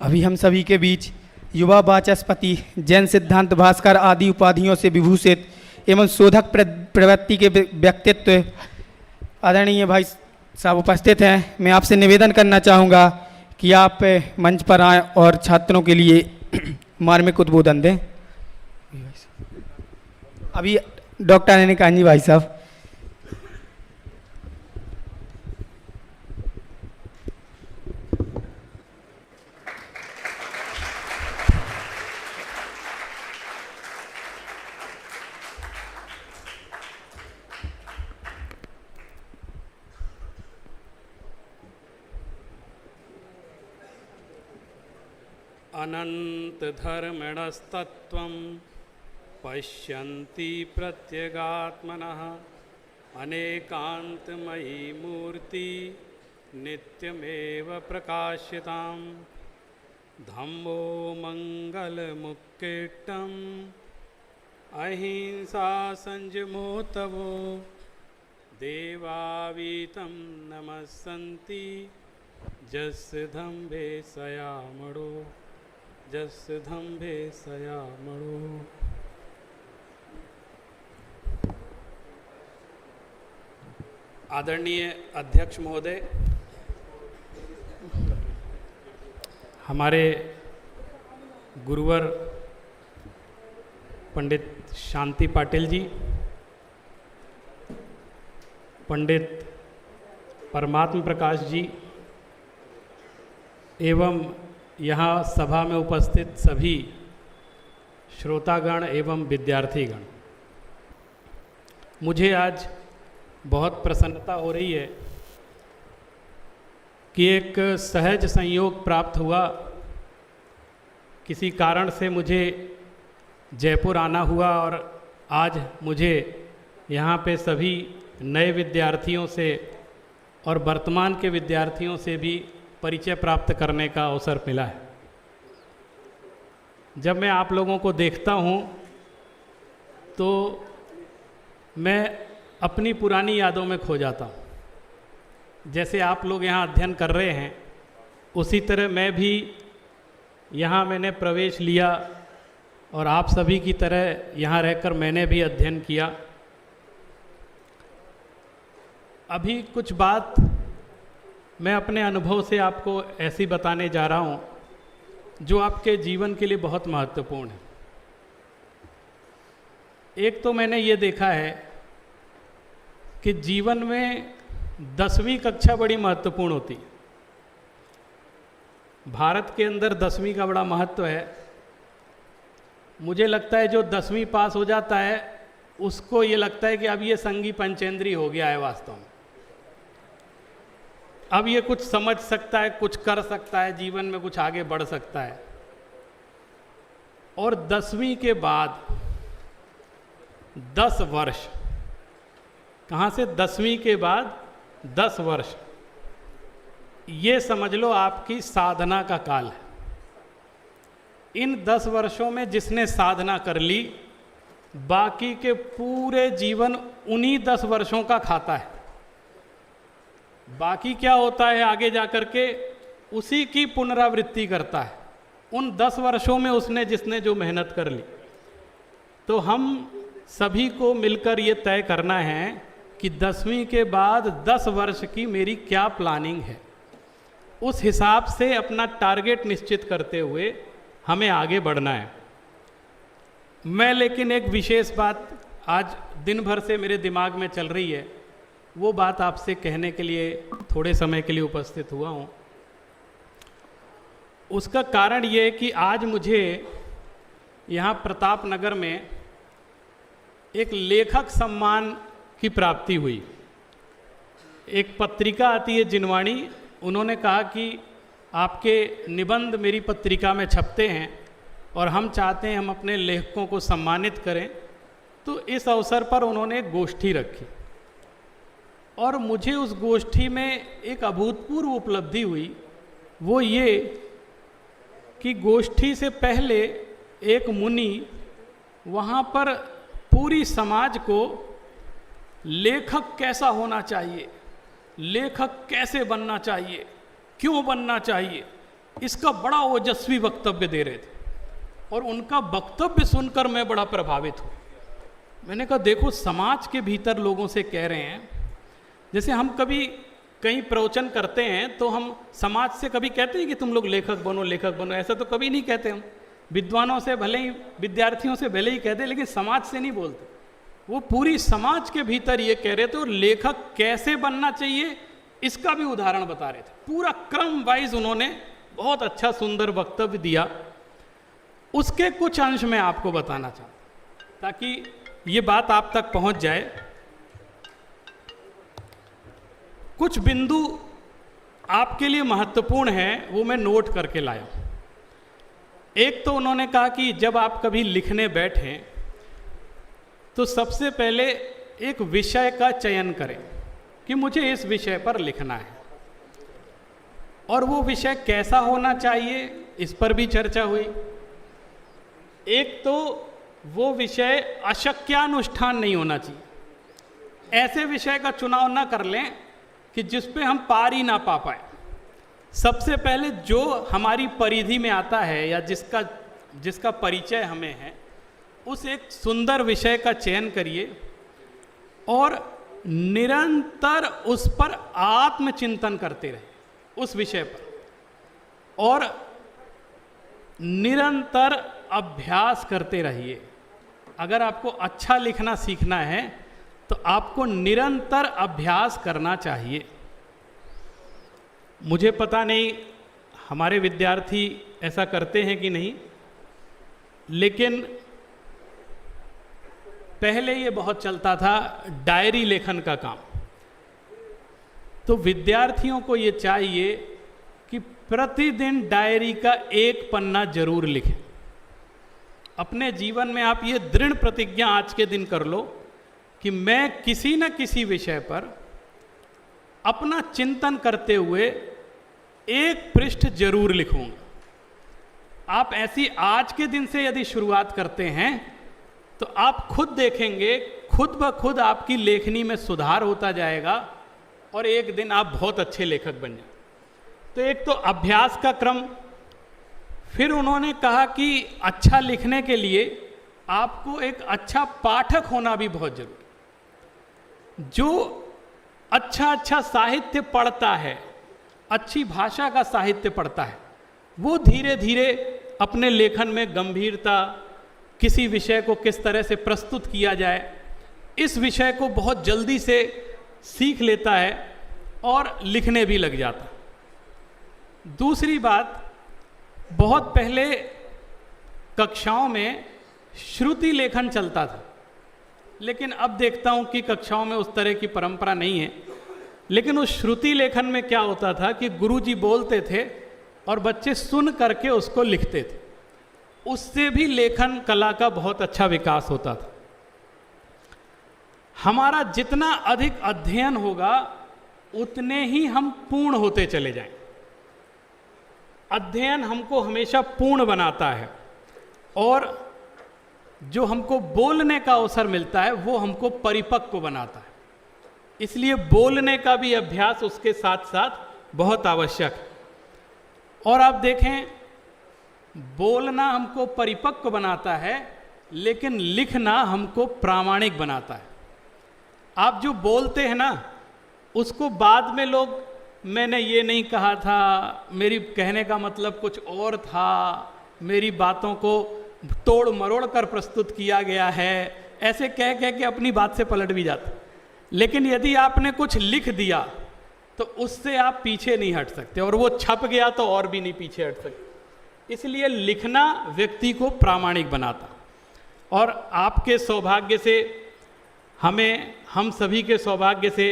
अभी हम सभी के बीच युवा वाचस्पति, जैन सिद्धांत भास्कर आदि उपाधियों से विभूषित एवं शोधक प्रवृत्ति के व्यक्तित्व आदरणीय भाई साहब उपस्थित हैं। मैं आपसे निवेदन करना चाहूँगा कि आप मंच पर आएं और छात्रों के लिए मार्मिक उद्बोधन दें। अभी डॉक्टर अनिल कांजी भाई साहब। अनंत धर्मिणस्तत्वं पश्यन्ति प्रत्यगात्मनः अनेकांतमयी मूर्ति नित्यमेव प्रकाश्यतां धम्मो मंगलमुक्केट्टम् अहिंसा संयमो तवो देवावीतं नमस्सन्ति जस्य धम्भे सयामणो जस्य धम्भे सयामणो। आदरणीय अध्यक्ष महोदय, हमारे गुरुवर पंडित शांति पाटिल जी, पंडित परमात्म प्रकाश जी एवं यहाँ सभा में उपस्थित सभी श्रोतागण एवं विद्यार्थीगण, मुझे आज बहुत प्रसन्नता हो रही है कि एक सहज संयोग प्राप्त हुआ। किसी कारण से मुझे जयपुर आना हुआ और आज मुझे यहाँ पे सभी नए विद्यार्थियों से और वर्तमान के विद्यार्थियों से भी परिचय प्राप्त करने का अवसर मिला है। जब मैं आप लोगों को देखता हूँ तो मैं अपनी पुरानी यादों में खो जाता हूँ। जैसे आप लोग यहाँ अध्ययन कर रहे हैं उसी तरह मैं भी यहाँ मैंने प्रवेश लिया और आप सभी की तरह यहाँ रहकर मैंने भी अध्ययन किया। अभी कुछ बात मैं अपने अनुभव से आपको ऐसी बताने जा रहा हूँ जो आपके जीवन के लिए बहुत महत्वपूर्ण है। एक तो मैंने ये देखा है कि जीवन में 10वीं कक्षा बड़ी महत्वपूर्ण होती है। भारत के अंदर 10वीं का बड़ा महत्व है। मुझे लगता है जो 10वीं पास हो जाता है उसको ये लगता है कि अब ये संगी पंचेंद्री हो गया है वास्तव में। अब ये कुछ समझ सकता है, कुछ कर सकता है, जीवन में कुछ आगे बढ़ सकता है। और 10वीं के बाद 10 वर्ष, कहाँ से 10वीं के बाद 10 वर्ष, ये समझ लो आपकी साधना का काल है। इन 10 वर्षों में जिसने साधना कर ली, बाकी के पूरे जीवन उन्हीं 10 वर्षों का खाता है। बाकी क्या होता है आगे जाकर के उसी की पुनरावृत्ति करता है, उन 10 वर्षों में उसने जिसने जो मेहनत कर ली। तो हम सभी को मिलकर ये तय करना है कि 10वीं के बाद 10 वर्ष की मेरी क्या प्लानिंग है। उस हिसाब से अपना टारगेट निश्चित करते हुए हमें आगे बढ़ना है। मैं लेकिन एक विशेष बात आज दिन भर से मेरे दिमाग में चल रही है, वो बात आपसे कहने के लिए थोड़े समय के लिए उपस्थित हुआ हूँ। उसका कारण ये है कि आज मुझे यहाँ प्रताप नगर में एक लेखक सम्मान की प्राप्ति हुई। एक पत्रिका आती है जिनवाणी, उन्होंने कहा कि आपके निबंध मेरी पत्रिका में छपते हैं और हम चाहते हैं हम अपने लेखकों को सम्मानित करें। तो इस अवसर पर उन्होंने एक गोष्ठी रखी और मुझे उस गोष्ठी में एक अभूतपूर्व उपलब्धि हुई। वो ये कि गोष्ठी से पहले एक मुनि वहाँ पर पूरी समाज को लेखक कैसा होना चाहिए, लेखक कैसे बनना चाहिए, क्यों बनना चाहिए, इसका बड़ा ओजस्वी वक्तव्य दे रहे थे और उनका वक्तव्य सुनकर मैं बड़ा प्रभावित हूँ। मैंने कहा देखो, समाज के भीतर लोगों से कह रहे हैं, जैसे हम कभी कहीं प्रवचन करते हैं तो हम समाज से कभी कहते हैं कि तुम लोग लेखक बनो, ऐसा तो कभी नहीं कहते हम। विद्वानों से भले ही, विद्यार्थियों से भले ही कहते, लेकिन समाज से नहीं बोलते। वो पूरी समाज के भीतर ये कह रहे थे और लेखक कैसे बनना चाहिए इसका भी उदाहरण बता रहे थे। पूरा क्रम वाइज उन्होंने बहुत अच्छा सुंदर वक्तव्य दिया। उसके कुछ अंश मैं आपको बताना चाहता ताकि ये बात आप तक पहुंच जाए। कुछ बिंदु आपके लिए महत्वपूर्ण हैं, वो मैं नोट करके लाया। एक तो उन्होंने कहा कि जब आप कभी लिखने बैठें तो सबसे पहले एक विषय का चयन करें कि मुझे इस विषय पर लिखना है, और वो विषय कैसा होना चाहिए इस पर भी चर्चा हुई। एक तो वो विषय अशक्यानुष्ठान नहीं होना चाहिए, ऐसे विषय का चुनाव ना कर लें कि जिस पे हम पार ही ना पा पाए। सबसे पहले जो हमारी परिधि में आता है या जिसका परिचय हमें है, उस एक सुंदर विषय का चयन करिए और निरंतर उस पर आत्मचिंतन करते रहे उस विषय पर, और निरंतर अभ्यास करते रहिए। अगर आपको अच्छा लिखना सीखना है तो आपको निरंतर अभ्यास करना चाहिए। मुझे पता नहीं हमारे विद्यार्थी ऐसा करते हैं कि नहीं, लेकिन पहले ये बहुत चलता था डायरी लेखन का काम। तो विद्यार्थियों को ये चाहिए कि प्रतिदिन डायरी का एक पन्ना जरूर लिखें। अपने जीवन में आप ये दृढ़ प्रतिज्ञा आज के दिन कर लो कि मैं किसी न किसी विषय पर अपना चिंतन करते हुए एक पृष्ठ जरूर लिखूंगा। आप ऐसी आज के दिन से यदि शुरुआत करते हैं तो आप खुद देखेंगे, खुद ब खुद आपकी लेखनी में सुधार होता जाएगा और एक दिन आप बहुत अच्छे लेखक बन जाए। तो एक तो अभ्यास का क्रम। फिर उन्होंने कहा कि अच्छा लिखने के लिए आपको एक अच्छा पाठक होना भी बहुत जरूरी। जो अच्छा साहित्य पढ़ता है, अच्छी भाषा का साहित्य पढ़ता है, वो धीरे धीरे अपने लेखन में गंभीरता, किसी विषय को किस तरह से प्रस्तुत किया जाए, इस विषय को बहुत जल्दी से सीख लेता है और लिखने भी लग जाता है। दूसरी बात, बहुत पहले कक्षाओं में श्रुति लेखन चलता था, लेकिन अब देखता हूँ कि कक्षाओं में उस तरह की परंपरा नहीं है। लेकिन उस श्रुति लेखन में क्या होता था कि गुरुजी बोलते थे और बच्चे सुन करके उसको लिखते थे। उससे भी लेखन कला का बहुत अच्छा विकास होता था। हमारा जितना अधिक अध्ययन होगा उतने ही हम पूर्ण होते चले जाएं। अध्ययन हमको हमेशा पूर्ण बनाता है और जो हमको बोलने का अवसर मिलता है वो हमको परिपक्व बनाता है। इसलिए बोलने का भी अभ्यास उसके साथ साथ बहुत आवश्यक है। और आप देखें, बोलना हमको परिपक्व बनाता है, लेकिन लिखना हमको प्रामाणिक बनाता है। आप जो बोलते हैं ना, उसको बाद में लोग, मैंने ये नहीं कहा था, मेरी कहने का मतलब कुछ और था, मेरी बातों को तोड़ मरोड़ कर प्रस्तुत किया गया है, ऐसे कह कह के अपनी बात से पलट भी जाते। लेकिन यदि आपने कुछ लिख दिया तो उससे आप पीछे नहीं हट सकते, और वो छप गया तो और भी नहीं पीछे हट सकते। इसलिए लिखना व्यक्ति को प्रामाणिक बनाता। और आपके सौभाग्य से, हम सभी के सौभाग्य से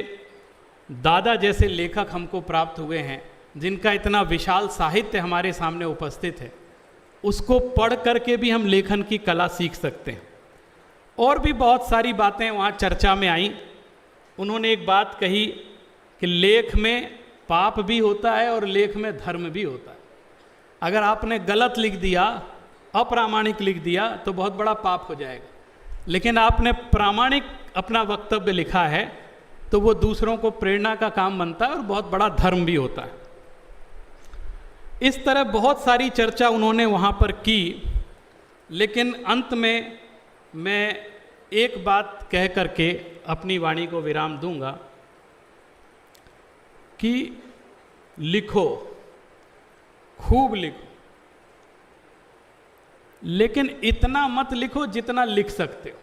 दादा जैसे लेखक हमको प्राप्त हुए हैं, जिनका इतना विशाल साहित्य हमारे सामने उपस्थित है। उसको पढ़ करके भी हम लेखन की कला सीख सकते हैं। और भी बहुत सारी बातें वहाँ चर्चा में आई। उन्होंने एक बात कही कि लेख में पाप भी होता है और लेख में धर्म भी होता है। अगर आपने गलत लिख दिया, अप्रामाणिक लिख दिया, तो बहुत बड़ा पाप हो जाएगा। लेकिन आपने प्रामाणिक अपना वक्तव्य लिखा है तो वो दूसरों को प्रेरणा का काम बनता है और बहुत बड़ा धर्म भी होता है। इस तरह बहुत सारी चर्चा उन्होंने वहाँ पर की, लेकिन अंत में मैं एक बात कह करके अपनी वाणी को विराम दूंगा कि लिखो, खूब लिखो, लेकिन इतना मत लिखो जितना लिख सकते हो,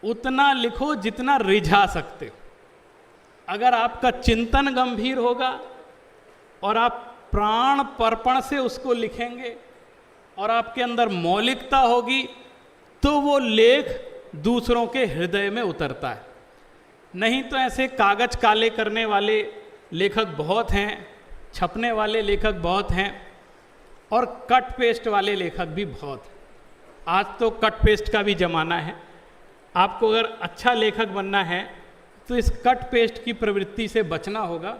उतना लिखो जितना रिझा सकते हो। अगर आपका चिंतन गंभीर होगा और आप प्राण पर्पण से उसको लिखेंगे और आपके अंदर मौलिकता होगी, तो वो लेख दूसरों के हृदय में उतरता है। नहीं तो ऐसे कागज काले करने वाले लेखक बहुत हैं, छपने वाले लेखक बहुत हैं, और कट पेस्ट वाले लेखक भी बहुत हैं। आज तो कट पेस्ट का भी ज़माना है। आपको अगर अच्छा लेखक बनना है तो इस कट पेस्ट की प्रवृत्ति से बचना होगा,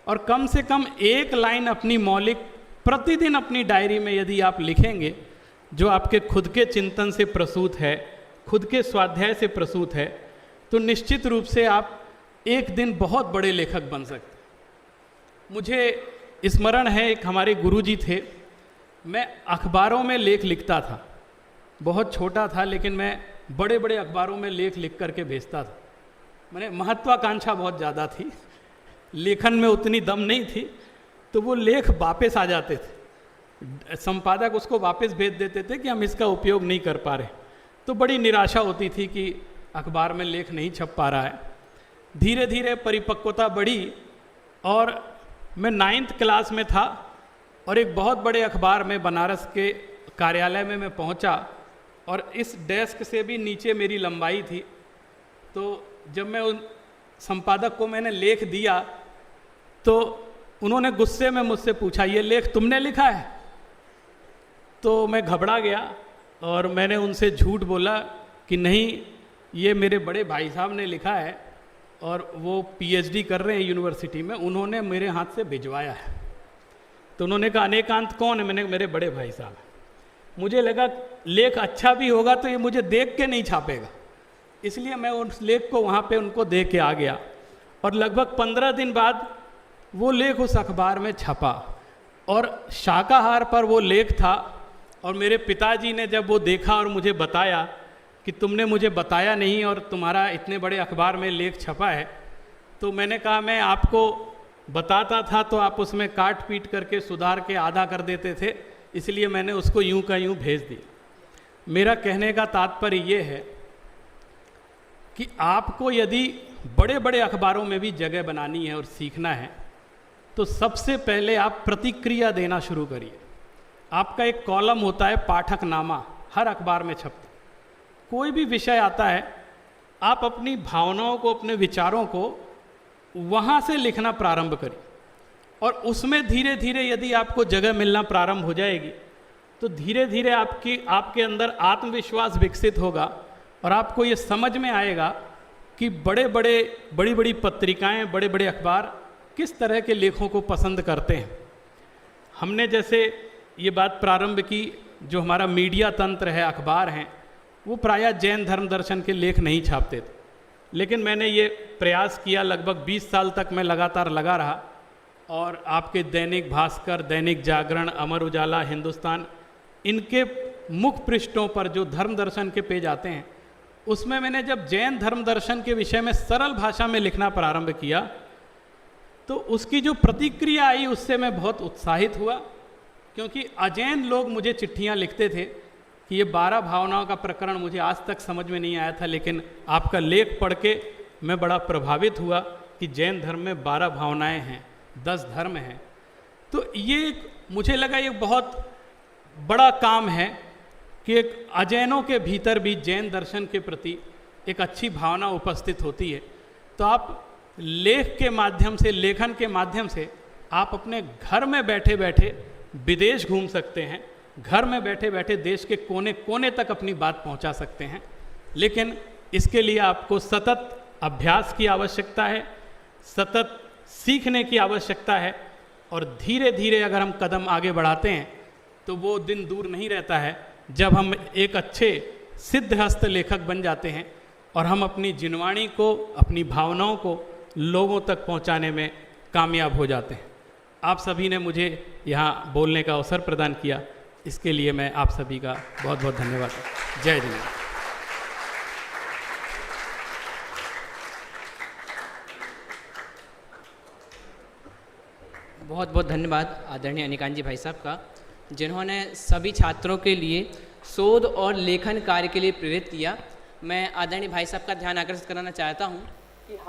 और कम से कम एक लाइन अपनी मौलिक प्रतिदिन अपनी डायरी में यदि आप लिखेंगे, जो आपके खुद के चिंतन से प्रसूत है, खुद के स्वाध्याय से प्रसूत है, तो निश्चित रूप से आप एक दिन बहुत बड़े लेखक बन सकते हैं। मुझे स्मरण है, एक हमारे गुरुजी थे, मैं अखबारों में लेख लिखता था, बहुत छोटा था लेकिन मैं बड़े बड़े अखबारों में लेख लिख करके भेजता था। मैंने महत्वाकांक्षा बहुत ज़्यादा थी, लेखन में उतनी दम नहीं थी, तो वो लेख वापस आ जाते थे, संपादक उसको वापस भेज देते थे कि हम इसका उपयोग नहीं कर पा रहे। तो बड़ी निराशा होती थी कि अखबार में लेख नहीं छप पा रहा है। धीरे धीरे परिपक्वता बढ़ी और मैं 9th क्लास में था और एक बहुत बड़े अखबार में बनारस के कार्यालय में मैं पहुंचा, और इस डेस्क से भी नीचे मेरी लंबाई थी। तो जब मैं उन संपादक को मैंने लेख दिया तो उन्होंने गुस्से में मुझसे पूछा, ये लेख तुमने लिखा है? तो मैं घबरा गया और मैंने उनसे झूठ बोला कि नहीं, ये मेरे बड़े भाई साहब ने लिखा है और वो पीएचडी कर रहे हैं यूनिवर्सिटी में, उन्होंने मेरे हाथ से भिजवाया है। तो उन्होंने कहा अनेकांत कौन है? मैंने मेरे बड़े भाई साहब हैं। मुझे लगा लेख अच्छा भी होगा तो ये मुझे देख के नहीं छापेगा, इसलिए मैं उस लेख को वहाँ पे उनको दे के आ गया, और लगभग 15 दिन बाद वो लेख उस अखबार में छपा, और शाकाहार पर वो लेख था। और मेरे पिताजी ने जब वो देखा और मुझे बताया कि तुमने मुझे बताया नहीं और तुम्हारा इतने बड़े अखबार में लेख छपा है, तो मैंने कहा मैं आपको बताता था तो आप उसमें काट पीट करके सुधार के आधा कर देते थे, इसलिए मैंने उसको यूं का यूं भेज दिया। मेरा कहने का तात्पर्य ये है कि आपको यदि बड़े बड़े अखबारों में भी जगह बनानी है और सीखना है, तो सबसे पहले आप प्रतिक्रिया देना शुरू करिए। आपका एक कॉलम होता है पाठकनामा, हर अखबार में छपता। कोई भी विषय आता है, आप अपनी भावनाओं को, अपने विचारों को वहाँ से लिखना प्रारंभ करिए, और उसमें धीरे धीरे यदि आपको जगह मिलना प्रारंभ हो जाएगी तो धीरे धीरे आपके अंदर आत्मविश्वास विकसित होगा, और आपको ये समझ में आएगा कि बड़ी बड़ी पत्रिकाएं, बड़े बड़े अखबार किस तरह के लेखों को पसंद करते हैं। हमने जैसे ये बात प्रारंभ की, जो हमारा मीडिया तंत्र है, अखबार हैं, वो प्रायः जैन धर्म दर्शन के लेख नहीं छापते थे, लेकिन मैंने ये प्रयास किया, लगभग 20 साल तक मैं लगातार लगा रहा, और आपके दैनिक भास्कर, दैनिक जागरण, अमर उजाला, हिंदुस्तान, इनके मुख पृष्ठों पर जो धर्म दर्शन के पेज आते हैं, उसमें मैंने जब जैन धर्म दर्शन के विषय में सरल भाषा में लिखना प्रारंभ किया, तो उसकी जो प्रतिक्रिया आई उससे मैं बहुत उत्साहित हुआ, क्योंकि अजैन लोग मुझे चिट्ठियां लिखते थे कि ये 12 भावनाओं का प्रकरण मुझे आज तक समझ में नहीं आया था, लेकिन आपका लेख पढ़ के मैं बड़ा प्रभावित हुआ कि जैन धर्म में 12 भावनाएं हैं, 10 धर्म हैं। तो ये मुझे लगा ये बहुत बड़ा काम है कि एक अजैनों के भीतर भी जैन दर्शन के प्रति एक अच्छी भावना उपस्थित होती है। तो आप लेख के माध्यम से, लेखन के माध्यम से आप अपने घर में बैठे बैठे विदेश घूम सकते हैं, घर में बैठे बैठे देश के कोने कोने तक अपनी बात पहुंचा सकते हैं। लेकिन इसके लिए आपको सतत अभ्यास की आवश्यकता है, सतत सीखने की आवश्यकता है, और धीरे धीरे अगर हम कदम आगे बढ़ाते हैं तो वो दिन दूर नहीं रहता है जब हम एक अच्छे सिद्धहस्त लेखक बन जाते हैं और हम अपनी जिनवाणी को, अपनी भावनाओं को लोगों तक पहुंचाने में कामयाब हो जाते हैं। आप सभी ने मुझे यहाँ बोलने का अवसर प्रदान किया, इसके लिए मैं आप सभी का बहुत बहुत धन्यवाद। जय जिनेन्द्र। बहुत बहुत धन्यवाद आदरणीय अनिकांत जी भाई साहब का, जिन्होंने सभी छात्रों के लिए शोध और लेखन कार्य के लिए प्रेरित किया। मैं आदरणीय भाई साहब का ध्यान आकर्षित कराना चाहता हूँ